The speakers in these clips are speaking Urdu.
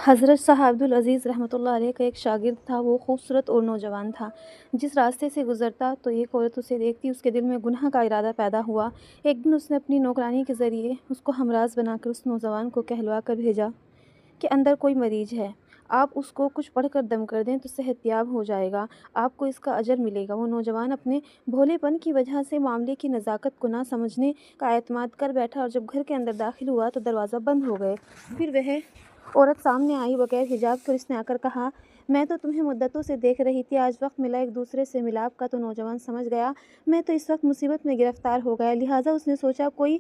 حضرت شاہ عبدالعزیز رحمۃ اللہ علیہ کا ایک شاگرد تھا۔ وہ خوبصورت اور نوجوان تھا۔ جس راستے سے گزرتا تو ایک عورت اسے دیکھتی اس کے دل میں گناہ کا ارادہ پیدا ہوا۔ ایک دن اس نے اپنی نوکرانی کے ذریعے اس کو ہمراز بنا کر اس نوجوان کو کہلوا کر بھیجا کہ اندر کوئی مریض ہے، آپ اس کو کچھ پڑھ کر دم کر دیں تو صحت یاب ہو جائے گا، آپ کو اس کا اجر ملے گا۔ وہ نوجوان اپنے بھولے پن کی وجہ سے معاملے کی نزاکت کو نہ سمجھنے کا اعتماد کر بیٹھا، اور جب گھر کے اندر داخل ہوا تو دروازہ بند ہو گئے۔ پھر وہ عورت سامنے آئی بغیر حجاب کے، اور اس نے آ کر کہا، میں تو تمہیں مدتوں سے دیکھ رہی تھی، آج وقت ملا ایک دوسرے سے ملاپ کا۔ تو نوجوان سمجھ گیا میں تو اس وقت مصیبت میں گرفتار ہو گیا، لہٰذا اس نے سوچا کوئی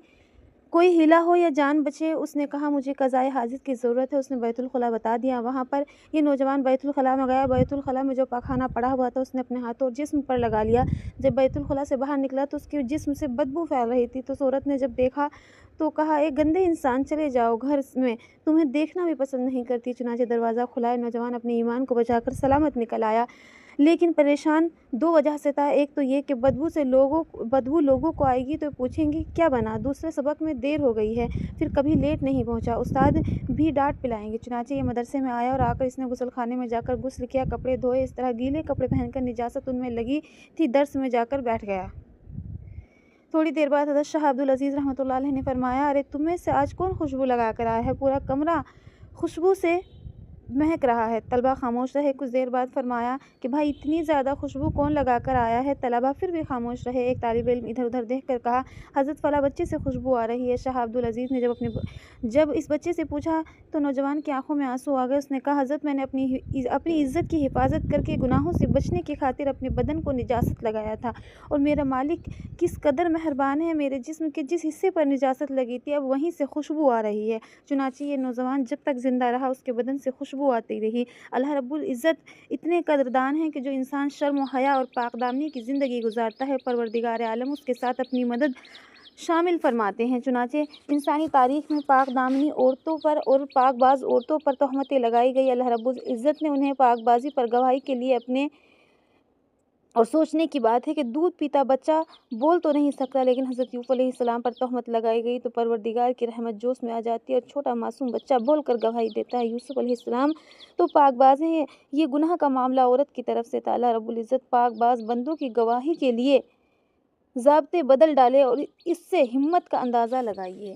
ہیلا ہو یا جان بچے۔ اس نے کہا مجھے قضائے حاجت کی ضرورت ہے۔ اس نے بیت الخلا بتا دیا۔ وہاں پر یہ نوجوان بیت الخلا میں گیا۔ بیت الخلا میں جو پاخانہ پڑا ہوا تھا اس نے اپنے ہاتھوں اور جسم پر لگا لیا۔ جب بیت الخلا سے باہر نکلا تو اس کے جسم سے بدبو پھیل رہی تھی۔ تو اس عورت نے جب دیکھا تو کہا، اے گندے انسان، چلے جاؤ گھر میں، تمہیں دیکھنا بھی پسند نہیں کرتی۔ چنانچہ دروازہ کھلا، نوجوان اپنے ایمان کو بچا کر سلامت نکل آیا، لیکن پریشان دو وجہ سے تھا۔ ایک تو یہ کہ بدبو لوگوں کو آئے گی تو پوچھیں گے کیا بنا، دوسرے سبق میں دیر ہو گئی ہے، پھر کبھی لیٹ نہیں پہنچا، استاد بھی ڈانٹ پلائیں گے۔ چنانچہ یہ مدرسے میں آیا اور آ کر اس نے غسل خانے میں جا کر غسل کیا، کپڑے دھوئے، اس طرح گیلے کپڑے پہن کر نجاست ان میں لگی تھی درس میں جا کر بیٹھ گیا۔ تھوڑی دیر بعد حضرت شاہ عبدالعزیز رحمۃ اللہ علیہ نے فرمایا، ارے تم میں سے آج کون خوشبو لگا کر آیا ہے؟ پورا کمرہ خوشبو سے مہک رہا ہے۔ طلبہ خاموش رہے۔ کچھ دیر بعد فرمایا کہ بھائی اتنی زیادہ خوشبو کون لگا کر آیا ہے؟ طلبہ پھر بھی خاموش رہے۔ ایک طالب علم ادھر ادھر دیکھ کر کہا، حضرت فلاں بچے سے خوشبو آ رہی ہے۔ شاہ عبدالعزیز نے جب اس بچے سے پوچھا تو نوجوان کی آنکھوں میں آنسو آ گئے۔ اس نے کہا، حضرت میں نے اپنی عزت کی حفاظت کر کے گناہوں سے بچنے کی خاطر اپنے بدن کو نجاست لگایا تھا، اور میرا مالک کس قدر مہربان ہے، میرے جسم کے جس حصے پر نجاست لگی تھی اب وہیں سے خوشبو آ رہی ہے۔ چنانچہ یہ نوجوان جب تک زندہ رہا اس کے بدن سے خوشبو آتی رہی۔ اللہ رب العزت اتنے قدردان ہیں کہ جو انسان شرم و حیا اور پاک دامنی کی زندگی گزارتا ہے، پروردگار عالم اس کے ساتھ اپنی مدد شامل فرماتے ہیں۔ چنانچہ انسانی تاریخ میں پاک دامنی عورتوں پر اور پاک باز عورتوں پر تہمتیں لگائی گئی۔ اللہ رب العزت نے انہیں پاک بازی پر گواہی کے لیے اپنے اور سوچنے کی بات ہے کہ دودھ پیتا بچہ بول تو نہیں سکتا، لیکن حضرت یوسف علیہ السلام پر تہمت لگائی گئی تو پروردگار کی رحمت جوش میں آ جاتی ہے اور چھوٹا معصوم بچہ بول کر گواہی دیتا ہے۔ یوسف علیہ السلام تو پاک باز ہیں، یہ گناہ کا معاملہ عورت کی طرف سے تھا۔ اللہ رب العزت پاک باز بندوں کی گواہی کے لیے ضابطے بدل ڈالے، اور اس سے ہمت کا اندازہ لگائیے۔